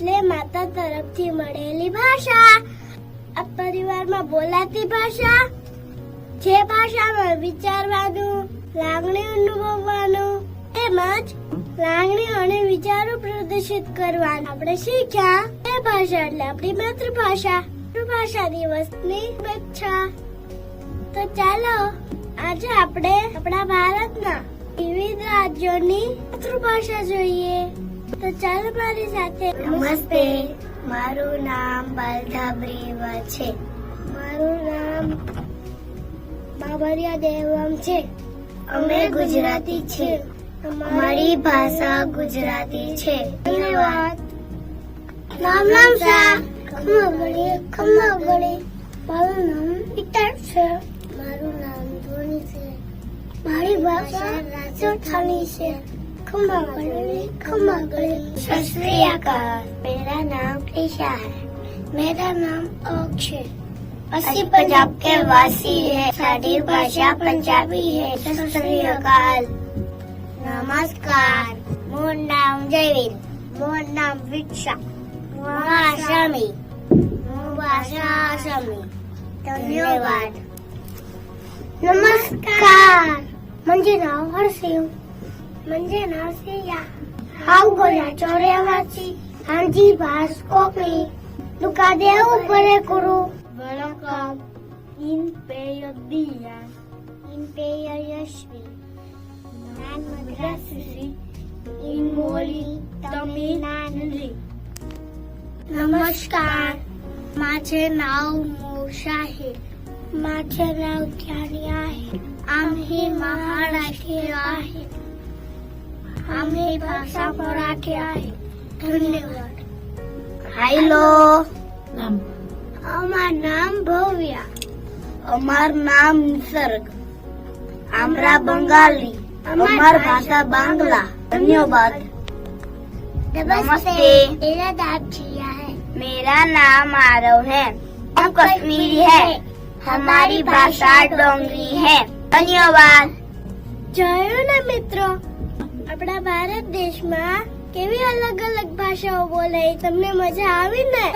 એટલે માતા તરફથી મળેલી ભાષા. આ પરિવારમાં બોલાતી ભાષા, જે ભાષામાં વિચારવાનું, લાગણી અનુભવવાનું તેમજ લાગણી અને વિચારો પ્રદર્શિત કરવાનું આપણે શીખ્યા. એ ભાષા એટલે આપણી માતૃભાષા. માતૃભાષા દિવસની શુભેચ્છા. તો ચાલો આજે આપણે આપણા ભારતના વિવિધ રાજ્યોની માતૃભાષા જોઈએ. તો ચાલો મારી સાથે. નમસ્તે, મારું નામ બાલધાબરીવા છે. મારું નામ બાબરિયા દેવમ છે. અમે ગુજરાતી છે. અમારી ભાષા ગુજરાતી છે. ધન્યવાદ. નામ શા ખમ્મા ગળી. મારું નામ વિક્ટર છે. મારું નામ ધોની છે. મારી ભાષા રાજસ્થાની છે. खम्मा गली. सत श्री अकाल. मेरा नाम ईशा है. मेरा नाम अक्षय. ਅਸੀਂ पंजाब के वासी है. साडी भाषा पंजाबी है. सत श्री अकाल. नमस्कार. मोर नाम जयवीर. मोर नाम विक्षा. मोर आसामी. मोर भाषा आसामी. धन्यवाद. नमस्कार. म्हणजे नाव हर्षिव. म्हणजे नाव सिया. हाव गोया चौऱ्यावाची. हांजी भास कोकणी. तुका देव बरे करू. वणकम. इनपेय दिया. इनपेय यशवी. नान मद्रासी. इनमोली तमिळनाडू. नमस्कार. माझे नाव मोशा आहे. माझे नाव ध्यानी आहे. आम्ही महाराष्ट्रीय आहे. आम्ही भाषा मराठी आहे. धन्यवाद. हेलो. અમાર નામ ભવ્યા. અમાર નામ નિસર્ગ. हमरा बंगाली. हमार भाषा बांग्ला. धन्यवाद. नमस्ते. मेरा नाम जिया है. मेरा नाम आरव है. हम कश्मीरी है. हमारी भाषा डोंगरी है. धन्यवाद. જોયું ને મિત્રો, આપણા ભારત દેશમાં કેવી અલગ અલગ ભાષાઓ બોલાય. તમને મજા આવી ને?